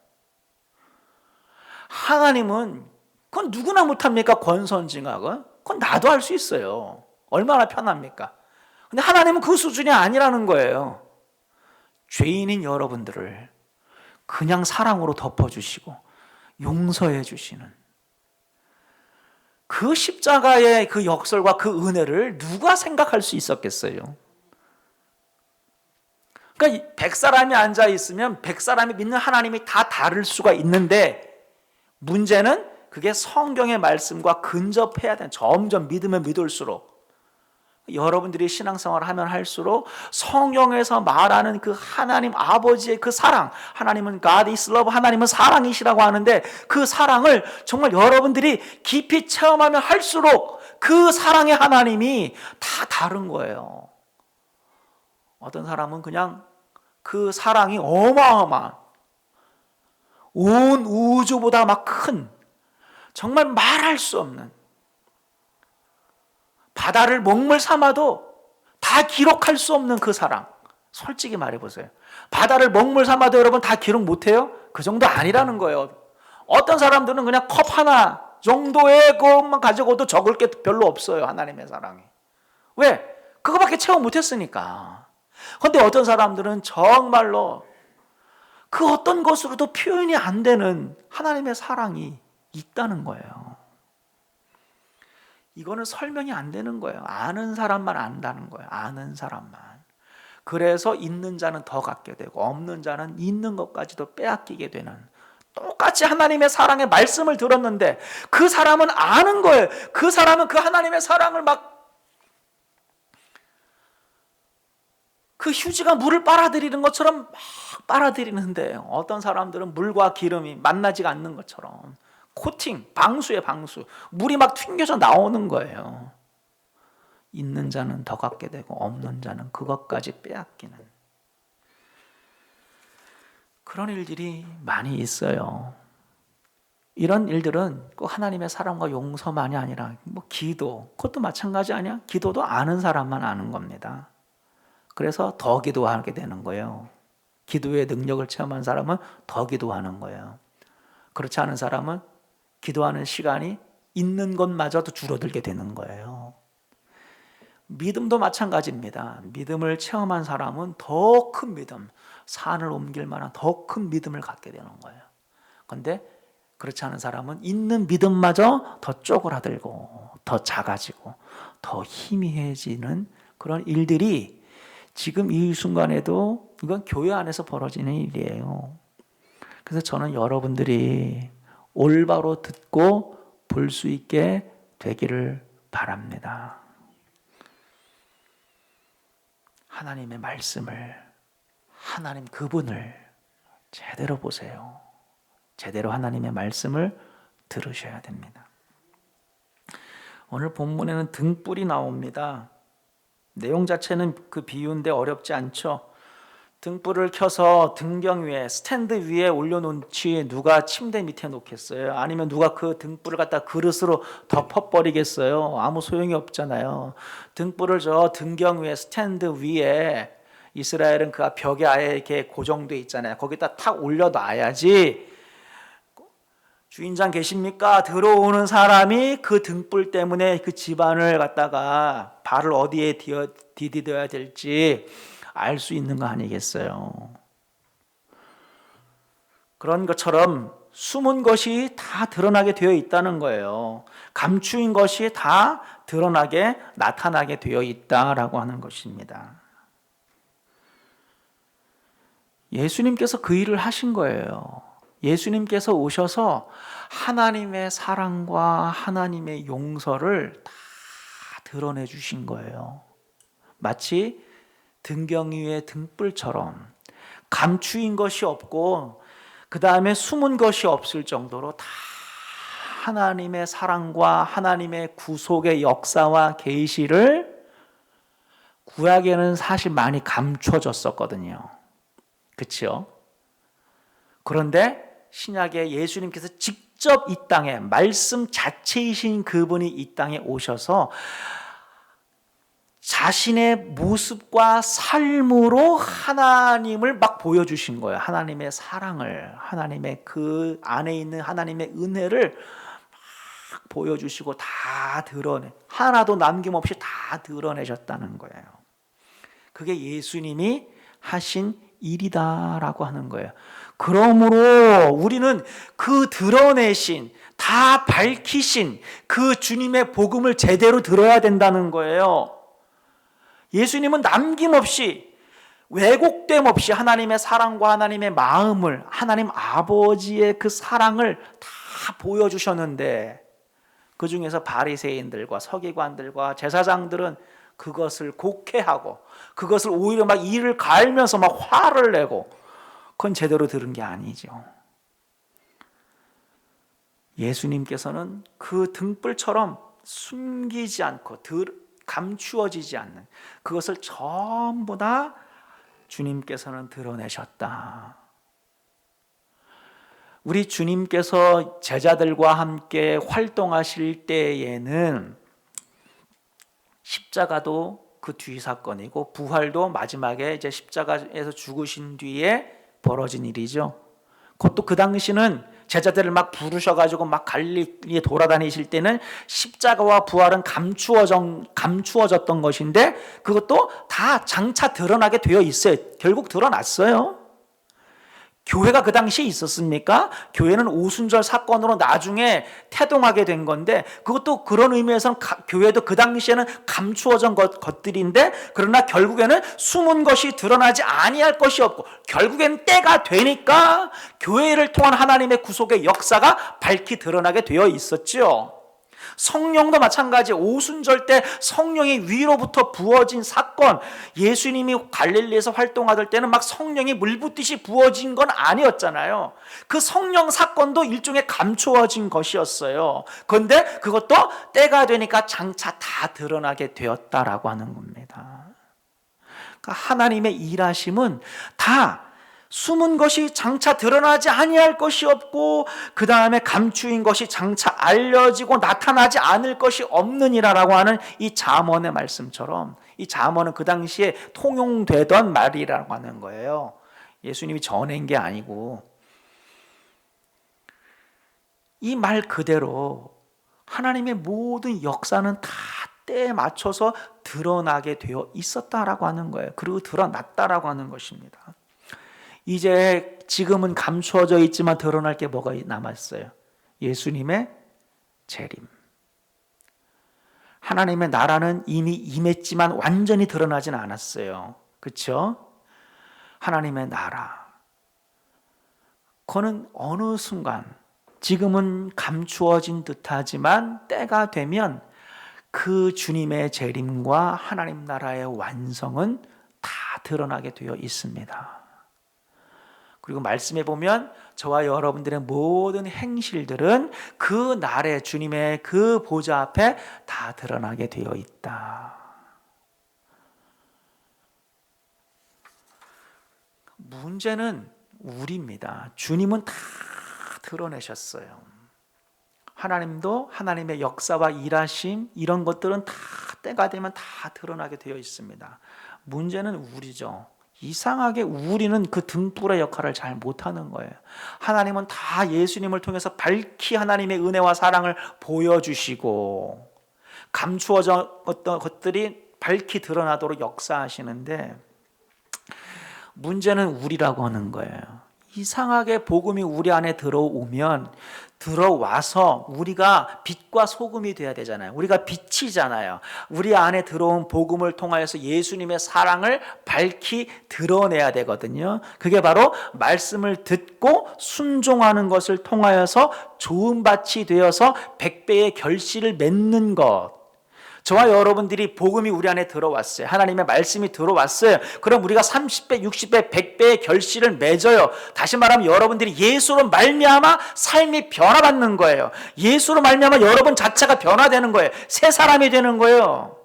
하나님은 그건 누구나 못합니까? 권선징악은? 그건 나도 할 수 있어요. 얼마나 편합니까? 근데 하나님은 그 수준이 아니라는 거예요. 죄인인 여러분들을 그냥 사랑으로 덮어주시고 용서해 주시는 그 십자가의 그 역설과 그 은혜를 누가 생각할 수 있었겠어요? 그러니까 100사람이 앉아 있으면 100사람이 믿는 하나님이 다 다를 수가 있는데 문제는 그게 성경의 말씀과 근접해야 되는, 점점 믿으면 믿을수록 여러분들이 신앙생활을 하면 할수록 성경에서 말하는 그 하나님 아버지의 그 사랑, 하나님은 God is love, 하나님은 사랑이시라고 하는데 그 사랑을 정말 여러분들이 깊이 체험하면 할수록 그 사랑의 하나님이 다 다른 거예요. 어떤 사람은 그냥 그 사랑이 어마어마한, 온 우주보다 막 큰, 정말 말할 수 없는, 바다를 먹물 삼아도 다 기록할 수 없는 그 사랑. 솔직히 말해보세요. 바다를 먹물 삼아도 여러분 다 기록 못해요? 그 정도 아니라는 거예요. 어떤 사람들은 그냥 컵 하나 정도의 것만 가지고도 적을 게 별로 없어요. 하나님의 사랑이. 왜? 그거밖에 체험 못했으니까. 그런데 어떤 사람들은 정말로 그 어떤 것으로도 표현이 안 되는 하나님의 사랑이 있다는 거예요. 이거는 설명이 안 되는 거예요. 아는 사람만 안다는 거예요. 아는 사람만. 그래서 있는 자는 더 갖게 되고 없는 자는 있는 것까지도 빼앗기게 되는, 똑같이 하나님의 사랑의 말씀을 들었는데 그 사람은 아는 거예요. 그 사람은 그 하나님의 사랑을 막 그 휴지가 물을 빨아들이는 것처럼 막 빨아들이는데 어떤 사람들은 물과 기름이 만나지가 않는 것처럼 코팅, 방수에 방수, 물이 막 튕겨져 나오는 거예요. 있는 자는 더 갖게 되고 없는 자는 그것까지 빼앗기는 그런 일들이 많이 있어요. 이런 일들은 꼭 하나님의 사랑과 용서만이 아니라 뭐 기도, 그것도 마찬가지 아니야? 기도도 아는 사람만 아는 겁니다. 그래서 더 기도하게 되는 거예요. 기도의 능력을 체험한 사람은 더 기도하는 거예요. 그렇지 않은 사람은 기도하는 시간이 있는 것마저도 줄어들게 되는 거예요. 믿음도 마찬가지입니다. 믿음을 체험한 사람은 더 큰 믿음, 산을 옮길 만한 더 큰 믿음을 갖게 되는 거예요. 근데 그렇지 않은 사람은 있는 믿음마저 더 쪼그라들고 더 작아지고 더 희미해지는 그런 일들이 지금 이 순간에도 이건 교회 안에서 벌어지는 일이에요. 그래서 저는 여러분들이 올바로 듣고 볼 수 있게 되기를 바랍니다. 하나님의 말씀을, 하나님 그분을 제대로 보세요. 제대로 하나님의 말씀을 들으셔야 됩니다. 오늘 본문에는 등불이 나옵니다. 내용 자체는 그 비유인데 어렵지 않죠. 등불을 켜서 등경 위에, 스탠드 위에 올려놓지 누가 침대 밑에 놓겠어요? 아니면 누가 그 등불을 갖다 그릇으로 덮어버리겠어요? 아무 소용이 없잖아요. 등불을 저 등경 위에, 스탠드 위에, 이스라엘은 그 벽에 아예 이렇게 고정돼 있잖아요. 거기다 탁 올려놔야지 주인장 계십니까? 들어오는 사람이 그 등불 때문에 그 집안을 갖다가 발을 어디에 디뎌야 될지 알 수 있는 거 아니겠어요? 그런 것처럼 숨은 것이 다 드러나게 되어 있다는 거예요. 감추인 것이 다 드러나게 나타나게 되어 있다라고 하는 것입니다. 예수님께서 그 일을 하신 거예요. 예수님께서 오셔서 하나님의 사랑과 하나님의 용서를 다 드러내 주신 거예요. 마치 등경 위의 등불처럼 감추인 것이 없고 그 다음에 숨은 것이 없을 정도로 다 하나님의 사랑과 하나님의 구속의 역사와 계시를 구약에는 사실 많이 감춰졌었거든요. 그렇죠? 그런데 신약에 예수님께서 직접 이 땅에 말씀 자체이신 그분이 이 땅에 오셔서 자신의 모습과 삶으로 하나님을 막 보여주신 거예요. 하나님의 사랑을, 하나님의 그 안에 있는 하나님의 은혜를 막 보여주시고 다 하나도 남김없이 다 드러내셨다는 거예요. 그게 예수님이 하신 일이다라고 하는 거예요. 그러므로 우리는 그 드러내신, 다 밝히신 그 주님의 복음을 제대로 들어야 된다는 거예요. 예수님은 남김없이 왜곡됨 없이 하나님의 사랑과 하나님의 마음을, 하나님 아버지의 그 사랑을 다 보여주셨는데 그 중에서 바리새인들과 서기관들과 제사장들은 그것을 곡해하고 그것을 오히려 막 이를 갈면서 막 화를 내고 그건 제대로 들은 게 아니죠. 예수님께서는 그 등불처럼 숨기지 않고 감추어지지 않는 그것을 전부 다 주님께서는 드러내셨다. 우리 주님께서 제자들과 함께 활동하실 때에는 십자가도 그 뒤 사건이고 부활도 마지막에 이제 십자가에서 죽으신 뒤에 벌어진 일이죠. 그것도 그 당시는 제자들을 막 부르셔가지고 막 갈릴리에 돌아다니실 때는 십자가와 부활은 감추어졌던 것인데 그것도 다 장차 드러나게 되어 있어요. 결국 드러났어요. 교회가 그 당시에 있었습니까? 교회는 오순절 사건으로 나중에 태동하게 된 건데 그것도 그런 의미에서는 교회도 그 당시에는 감추어진 것들인데 그러나 결국에는 숨은 것이 드러나지 아니할 것이 없고 결국에는 때가 되니까 교회를 통한 하나님의 구속의 역사가 밝히 드러나게 되어 있었죠. 성령도 마찬가지. 오순절 때 성령이 위로부터 부어진 사건, 예수님이 갈릴리에서 활동하던 때는 막 성령이 물붓듯이 부어진 건 아니었잖아요. 그 성령 사건도 일종의 감추어진 것이었어요. 그런데 그것도 때가 되니까 장차 다 드러나게 되었다라고 하는 겁니다. 그러니까 하나님의 일하심은 다 숨은 것이 장차 드러나지 아니할 것이 없고 그 다음에 감추인 것이 장차 알려지고 나타나지 않을 것이 없느니라라고 하는 이 잠언의 말씀처럼 이 잠언은 그 당시에 통용되던 말이라고 하는 거예요. 예수님이 전한 게 아니고 이 말 그대로 하나님의 모든 역사는 다 때에 맞춰서 드러나게 되어 있었다라고 하는 거예요. 그리고 드러났다라고 하는 것입니다. 이제 지금은 감추어져 있지만 드러날 게 뭐가 남았어요? 예수님의 재림. 하나님의 나라는 이미 임했지만 완전히 드러나진 않았어요. 그렇죠? 하나님의 나라. 그거는 어느 순간, 지금은 감추어진 듯하지만 때가 되면 그 주님의 재림과 하나님 나라의 완성은 다 드러나게 되어 있습니다. 그리고 말씀해 보면 저와 여러분들의 모든 행실들은 그 날에 주님의 그 보좌 앞에 다 드러나게 되어 있다. 문제는 우리입니다. 주님은 다 드러내셨어요. 하나님도 하나님의 역사와 일하심 이런 것들은 다 때가 되면 다 드러나게 되어 있습니다. 문제는 우리죠. 이상하게 우리는 그 등불의 역할을 잘 못하는 거예요. 하나님은 다 예수님을 통해서 밝히 하나님의 은혜와 사랑을 보여주시고 감추어졌던 것들이 밝히 드러나도록 역사하시는데 문제는 우리라고 하는 거예요. 이상하게 복음이 우리 안에 들어오면 들어와서 우리가 빛과 소금이 돼야 되잖아요. 우리가 빛이잖아요. 우리 안에 들어온 복음을 통하여서 예수님의 사랑을 밝히 드러내야 되거든요. 그게 바로 말씀을 듣고 순종하는 것을 통하여서 좋은 밭이 되어서 100배의 결실을 맺는 것. 저와 여러분들이 복음이 우리 안에 들어왔어요. 하나님의 말씀이 들어왔어요. 그럼 우리가 30배, 60배, 100배의 결실을 맺어요. 다시 말하면 여러분들이 예수로 말미암아 삶이 변화받는 거예요. 예수로 말미암아 여러분 자체가 변화되는 거예요. 새 사람이 되는 거예요.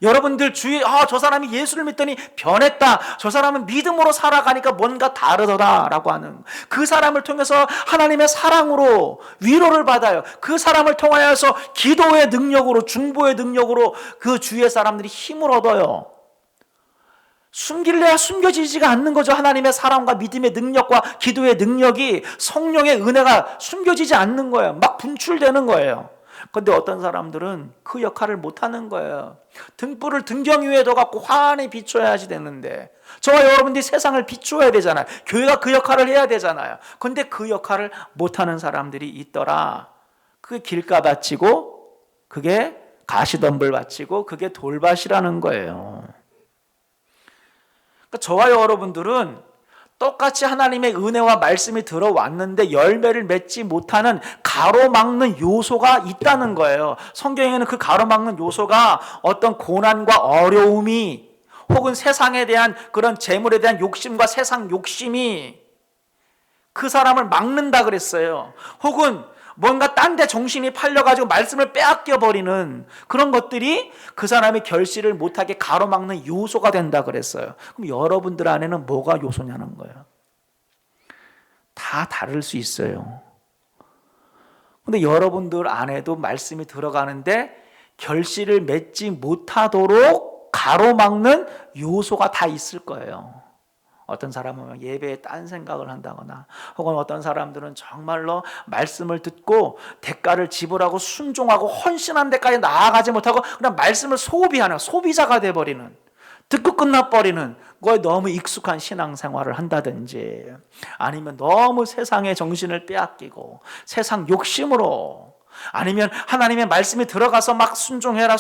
여러분들 주위에 저 사람이 예수를 믿더니 변했다. 저 사람은 믿음으로 살아가니까 뭔가 다르더라라고 하는 그 사람을 통해서 하나님의 사랑으로 위로를 받아요. 그 사람을 통하여서 기도의 능력으로 중보의 능력으로 그 주위의 사람들이 힘을 얻어요. 숨길래야 숨겨지지가 않는 거죠. 하나님의 사랑과 믿음의 능력과 기도의 능력이 성령의 은혜가 숨겨지지 않는 거예요. 막 분출되는 거예요. 그런데 어떤 사람들은 그 역할을 못하는 거예요. 등불을 등경 위에 둬갖고 환히 비춰야지 되는데 저와 여러분들이 세상을 비춰야 되잖아요. 교회가 그 역할을 해야 되잖아요. 그런데 그 역할을 못하는 사람들이 있더라. 그게 길가밭이고 그게 가시덤불밭이고 그게 돌밭이라는 거예요. 그러니까 저와 여러분들은 똑같이 하나님의 은혜와 말씀이 들어왔는데 열매를 맺지 못하는 가로막는 요소가 있다는 거예요. 성경에는 그 가로막는 요소가 어떤 고난과 어려움이 혹은 세상에 대한 그런 재물에 대한 욕심과 세상 욕심이 그 사람을 막는다 그랬어요. 혹은 뭔가 딴 데 정신이 팔려가지고 말씀을 빼앗겨 버리는 그런 것들이 그 사람의 결실을 못하게 가로막는 요소가 된다 그랬어요. 그럼 여러분들 안에는 뭐가 요소냐는 거예요. 다 다를 수 있어요. 근데 여러분들 안에도 말씀이 들어가는데 결실을 맺지 못하도록 가로막는 요소가 다 있을 거예요. 어떤 사람은 예배에 딴 생각을 한다거나 혹은 어떤 사람들은 정말로 말씀을 듣고 대가를 지불하고 순종하고 헌신한 데까지 나아가지 못하고 그냥 말씀을 소비하는 소비자가 돼버리는 듣고 끝나버리는 거에 너무 익숙한 신앙생활을 한다든지 아니면 너무 세상의 정신을 빼앗기고 세상 욕심으로 아니면 하나님의 말씀이 들어가서 막 순종해라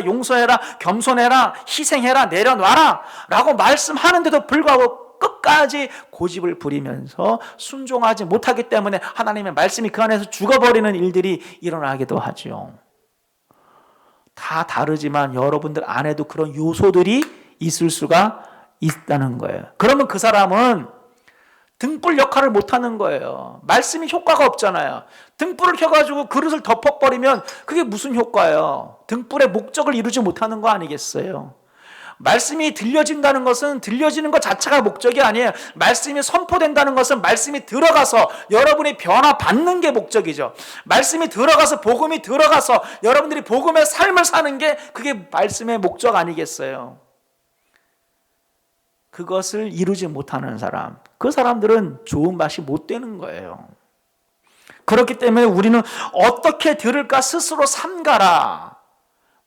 용서해라 겸손해라 희생해라 내려놔라 라고 말씀하는데도 불구하고 끝까지 고집을 부리면서 순종하지 못하기 때문에 하나님의 말씀이 그 안에서 죽어버리는 일들이 일어나기도 하죠. 다 다르지만 여러분들 안에도 그런 요소들이 있을 수가 있다는 거예요. 그러면 그 사람은 등불 역할을 못하는 거예요. 말씀이 효과가 없잖아요. 등불을 켜가지고 그릇을 덮어버리면 그게 무슨 효과예요? 등불의 목적을 이루지 못하는 거 아니겠어요? 말씀이 들려진다는 것은 들려지는 것 자체가 목적이 아니에요. 말씀이 선포된다는 것은 말씀이 들어가서 여러분이 변화받는 게 목적이죠. 말씀이 들어가서 복음이 들어가서 여러분들이 복음의 삶을 사는 게 그게 말씀의 목적 아니겠어요? 그것을 이루지 못하는 사람, 그 사람들은 좋은 맛이 못 되는 거예요. 그렇기 때문에 우리는 어떻게 들을까 스스로 삼가라.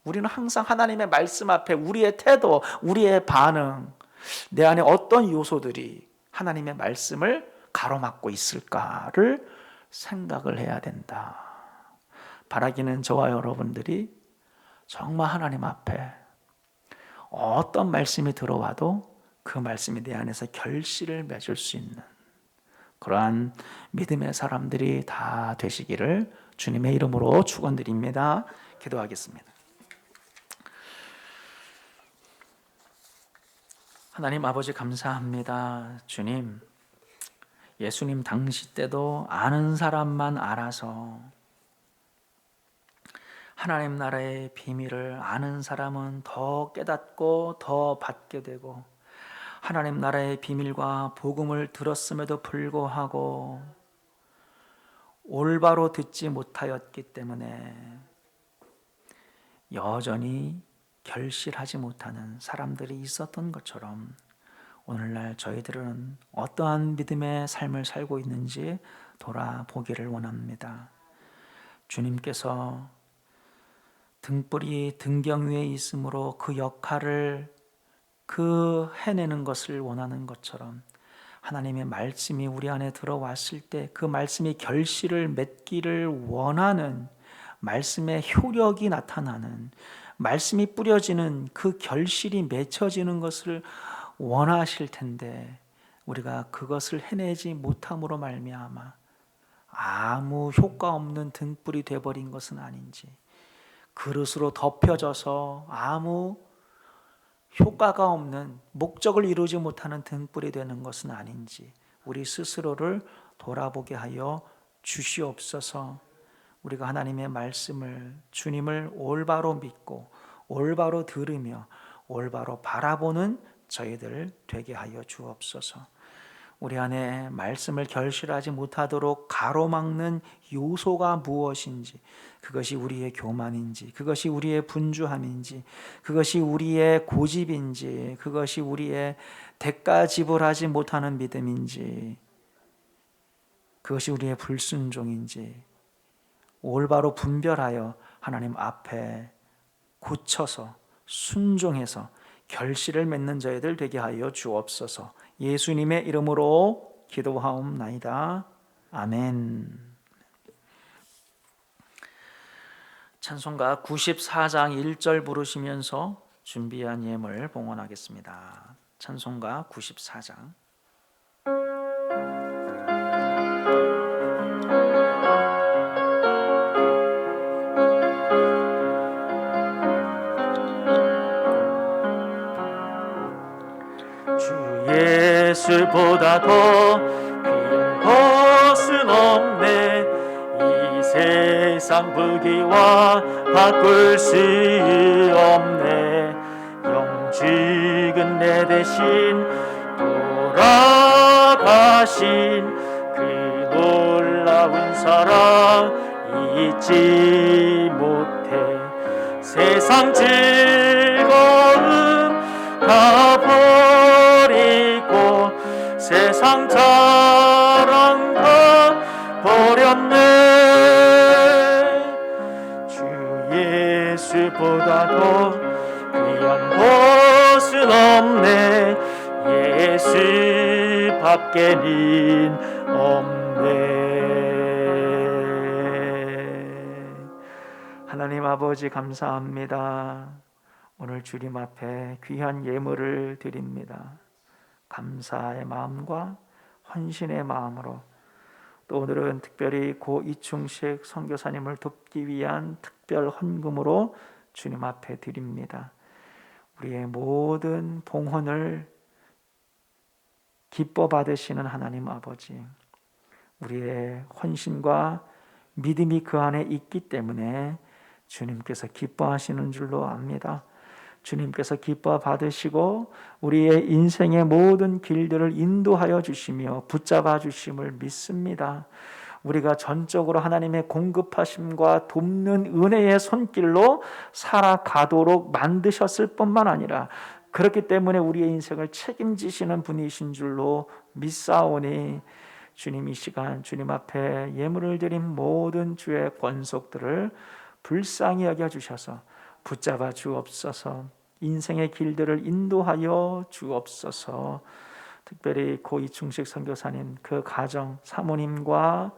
우리는 항상 하나님의 말씀 앞에 우리의 태도, 우리의 반응, 내 안에 어떤 요소들이 하나님의 말씀을 가로막고 있을까를 생각을 해야 된다. 바라기는 저와 여러분들이 정말 하나님 앞에 어떤 말씀이 들어와도 그 말씀이 내 안에서 결실을 맺을 수 있는 그러한 믿음의 사람들이 다 되시기를 주님의 이름으로 축원드립니다. 기도하겠습니다. 하나님 아버지 감사합니다. 주님, 예수님 당시 때도 아는 사람만 알아서 하나님 나라의 비밀을 아는 사람은 더 깨닫고 더 받게 되고 하나님 나라의 비밀과 복음을 들었음에도 불구하고 올바로 듣지 못하였기 때문에 여전히 결실하지 못하는 사람들이 있었던 것처럼 오늘날 저희들은 어떠한 믿음의 삶을 살고 있는지 돌아보기를 원합니다. 주님께서 등불이 등경 위에 있으므로 그 역할을 해내는 것을 원하는 것처럼 하나님의 말씀이 우리 안에 들어왔을 때 그 말씀이 결실을 맺기를 원하는 말씀의 효력이 나타나는 말씀이 뿌려지는 그 결실이 맺혀지는 것을 원하실 텐데 우리가 그것을 해내지 못함으로 말미암아 아무 효과 없는 등불이 되어버린 것은 아닌지 그릇으로 덮여져서 아무 효과가 없는 목적을 이루지 못하는 등불이 되는 것은 아닌지 우리 스스로를 돌아보게 하여 주시옵소서. 우리가 하나님의 말씀을 주님을 올바로 믿고 올바로 들으며 올바로 바라보는 저희들 되게 하여 주옵소서. 우리 안에 말씀을 결실하지 못하도록 가로막는 요소가 무엇인지, 그것이 우리의 교만인지, 그것이 우리의 분주함인지, 그것이 우리의 고집인지, 그것이 우리의 대가 지불하지 못하는 믿음인지, 그것이 우리의 불순종인지 올바로 분별하여 하나님 앞에 고쳐서 순종해서 결실을 맺는 저희들 되게 하여 주옵소서. 예수님의 이름으로 기도하옵나이다. 아멘. 찬송가 94장 1절 부르시면서 준비한 예물 봉헌하겠습니다. 찬송가 94장. 예수보다 더 귀한 것은 없네. 이 세상 부귀와 바꿀 수 없네. 영죽은 내 대신 돌아가신 그 놀라운 사랑 잊지 못해. 세상 즐거움 다 버리고 세상 자랑 다 버렸네. 주 예수보다 더 귀한 것은 없네. 예수 밖에는 없네. 하나님 아버지 감사합니다. 오늘 주님 앞에 귀한 예물을 드립니다. 감사의 마음과 헌신의 마음으로 또 오늘은 특별히 고 이충식 선교사님을 돕기 위한 특별 헌금으로 주님 앞에 드립니다. 우리의 모든 봉헌을 기뻐 받으시는 하나님 아버지, 우리의 헌신과 믿음이 그 안에 있기 때문에 주님께서 기뻐하시는 줄로 압니다. 주님께서 기뻐 받으시고 우리의 인생의 모든 길들을 인도하여 주시며 붙잡아 주심을 믿습니다. 우리가 전적으로 하나님의 공급하심과 돕는 은혜의 손길로 살아가도록 만드셨을 뿐만 아니라 그렇기 때문에 우리의 인생을 책임지시는 분이신 줄로 믿사오니 주님 이 시간 주님 앞에 예물을 드린 모든 주의 권속들을 불쌍히 여겨주셔서 붙잡아 주옵소서. 인생의 길들을 인도하여 주옵소서. 특별히 고 이충식 선교사님 그 가정 사모님과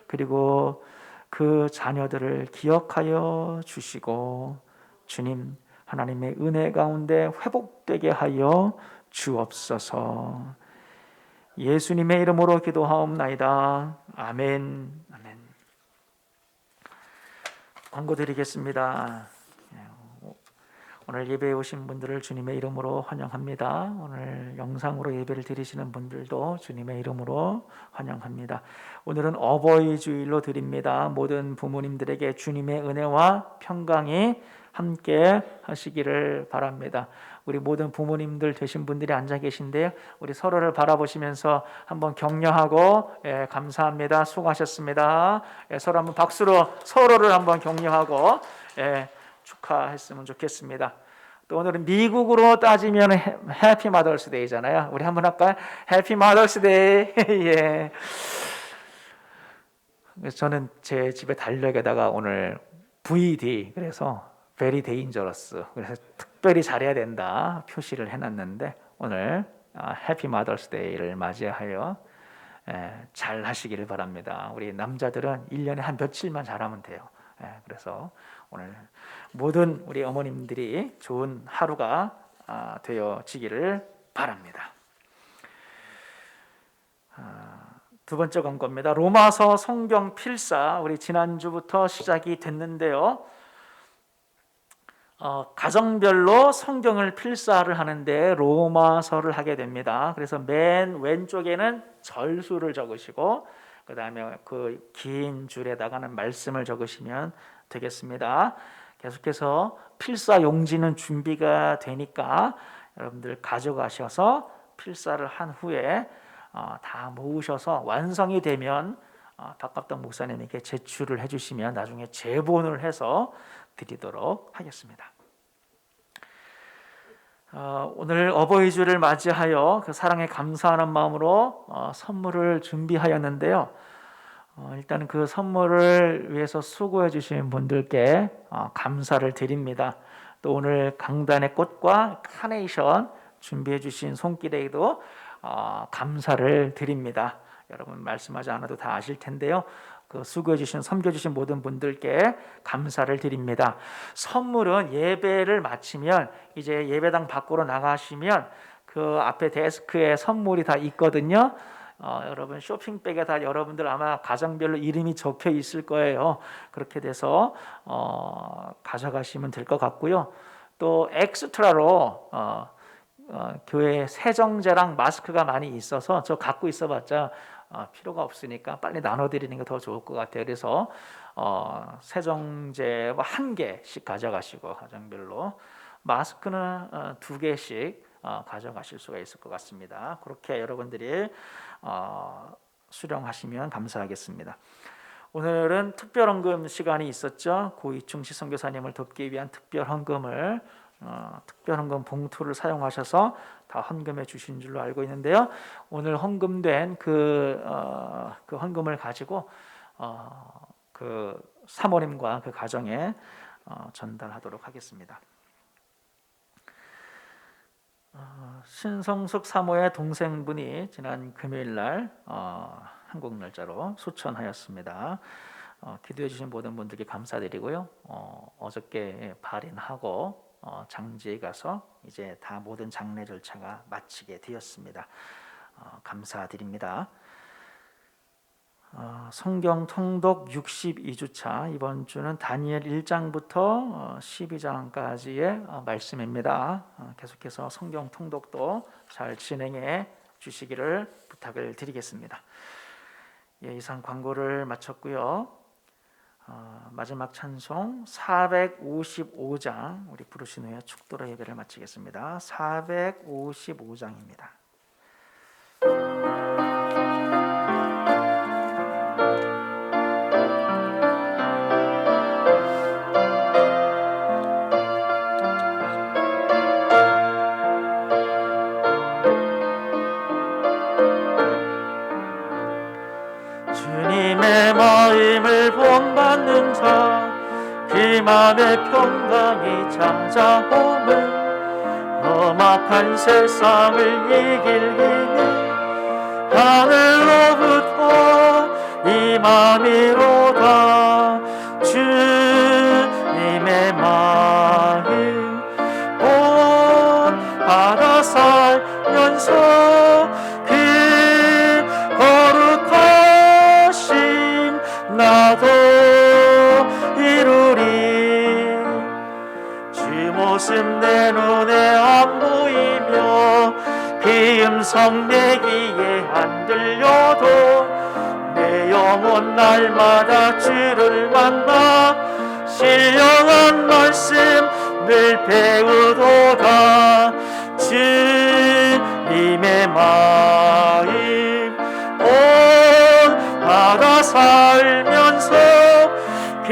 그리고 그 자녀들을 기억하여 주시고 주님 하나님의 은혜 가운데 회복되게 하여 주옵소서. 예수님의 이름으로 기도하옵나이다. 아멘. 아멘. 광고 드리겠습니다. 오늘 예배에 오신 분들을 주님의 이름으로 환영합니다. 오늘 영상으로 예배를 드리시는 분들도 주님의 이름으로 환영합니다. 오늘은 어버이 주일로 드립니다. 모든 부모님들에게 주님의 은혜와 평강이 함께 하시기를 바랍니다. 우리 모든 부모님들 되신 분들이 앉아 계신데요. 우리 서로를 바라보시면서 한번 격려하고 감사합니다. 수고하셨습니다. 서로 한번 박수로 서로를 한번 격려하고 축하했으면 좋겠습니다. 또 오늘은 미국으로 따지면 해피 마더스 데이잖아요. 우리 한번 할까요? 해피 마더스 데이. 예. 저는 제 집에 달력에다가 오늘 VD 그래서 Very Dangerous 그래서 특별히 잘해야 된다 표시를 해놨는데 오늘 해피 마더스 데이를 맞이하여 잘 하시기를 바랍니다. 우리 남자들은 1년에 한 며칠만 잘하면 돼요. 그래서 오늘 모든 우리 어머님들이 좋은 하루가 되어지기를 바랍니다. 두 번째 광고입니다. 로마서 성경 필사 우리 지난주부터 시작이 됐는데요. 가정별로 성경을 필사를 하는데 로마서를 하게 됩니다. 그래서 맨 왼쪽에는 절수를 적으시고 그 다음에 그 긴 줄에다가는 말씀을 적으시면 되겠습니다. 계속해서 필사 용지는 준비가 되니까 여러분들 가져가셔서 필사를 한 후에 다 모으셔서 완성이 되면 박갑덕 목사님에게 제출을 해주시면 나중에 제본을 해서 드리도록 하겠습니다. 오늘 어버이주를 맞이하여 그 사랑에 감사하는 마음으로 선물을 준비하였는데요. 일단 그 선물을 위해서 수고해 주신 분들께 감사를 드립니다. 또 오늘 강단의 꽃과 카네이션 준비해 주신 손길에도 감사를 드립니다. 여러분 말씀하지 않아도 다 아실 텐데요. 그 수고해 주신 섬겨 주신 모든 분들께 감사를 드립니다. 선물은 예배를 마치면 이제 예배당 밖으로 나가시면 그 앞에 데스크에 선물이 다 있거든요. 여러분 쇼핑백에 다 여러분들 아마 가정별로 이름이 적혀 있을 거예요. 그렇게 돼서 가져가시면 될 것 같고요. 또 엑스트라로 교회 세정제랑 마스크가 많이 있어서 저 갖고 있어봤자 필요가 없으니까 빨리 나눠드리는 게 더 좋을 것 같아요. 그래서 세정제와 1개씩 가져가시고 가정별로 마스크는 2개씩 가져가실 수가 있을 것 같습니다. 그렇게 여러분들이 수령하시면 감사하겠습니다. 오늘은 특별헌금 시간이 있었죠. 고 이충식 선교사님을 돕기 위한 특별헌금을 특별헌금 봉투를 사용하셔서 다 헌금해 주신 줄로 알고 있는데요. 오늘 헌금된 그 헌금을 가지고 그 사모님과 그 가정에 전달하도록 하겠습니다. 신성숙 사모의 동생분이 지난 금요일날 한국 날짜로 소천하였습니다. 기도해 주신 모든 분들께 감사드리고요. 어저께 발인하고 장지에 가서 이제 다 모든 장례 절차가 마치게 되었습니다. 감사드립니다. 성경 통독 62주차 이번 주는 다니엘 1장부터 12장까지의 말씀입니다. 계속해서 성경 통독도 잘 진행해 주시기를 부탁을 드리겠습니다. 이상 광고를 마쳤고요. 마지막 찬송 455장 우리 부르신 후에 축도로 예배를 마치겠습니다. 455장입니다. 주님의 마음을 본받는 자 그 맘의 평강이 찾아오면 험악한 세상을 이길 힘이 하늘로부터 임함이로다. 주님의 마음 온 받아 살면서 그 거룩하심 나도 이루리. 주 모습 내 눈에 안 보이며 그 음성 내 귀에 안 들려도 내 영혼 날마다 주를 만나 신령한 말씀 늘 배우도다. 주님의 마음 온 받아 살면서 그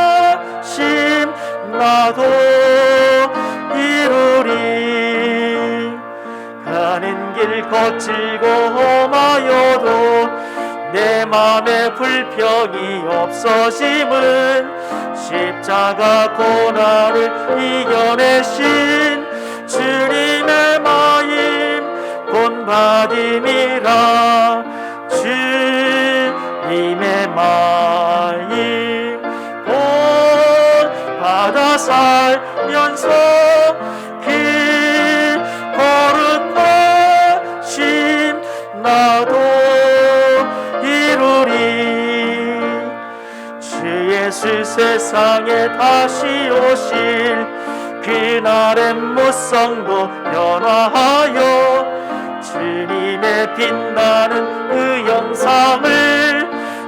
거룩하심 나도 이루리. 가는 길 거칠고 험하여도 내 맘에 불평이 없어짐은 십자가 고난을 이겨내신 주님의 마음 본받음이라. 주님의 마음 본받아 살면서 그 거룩하심 나도 이루리. 주 예수 세상에 다시 오실 그날의 무성도 변화하여 주님의 빛나는 그 영상을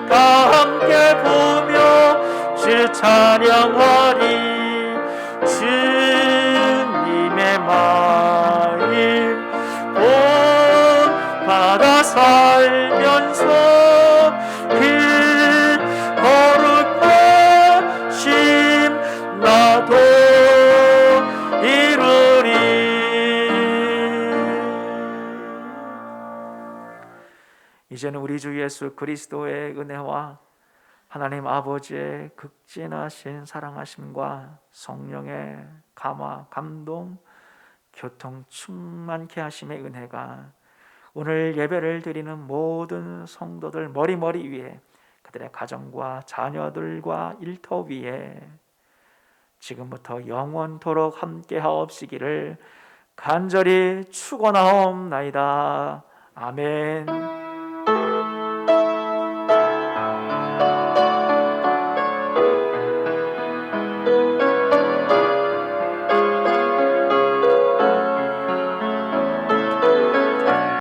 다 함께 보며 주 찬양하리. 주님의 마음 본 받아 살면서 그 거룩하심 나도 이루리. 이제는 우리 주 예수 그리스도의 은혜와 하나님 아버지의 극진하신 사랑하심과 성령의 감화, 감동, 교통 충만케 하심의 은혜가 오늘 예배를 드리는 모든 성도들 머리머리 위에, 그들의 가정과 자녀들과 일터 위에 지금부터 영원토록 함께 하옵시기를 간절히 축원하옵나이다. 아멘.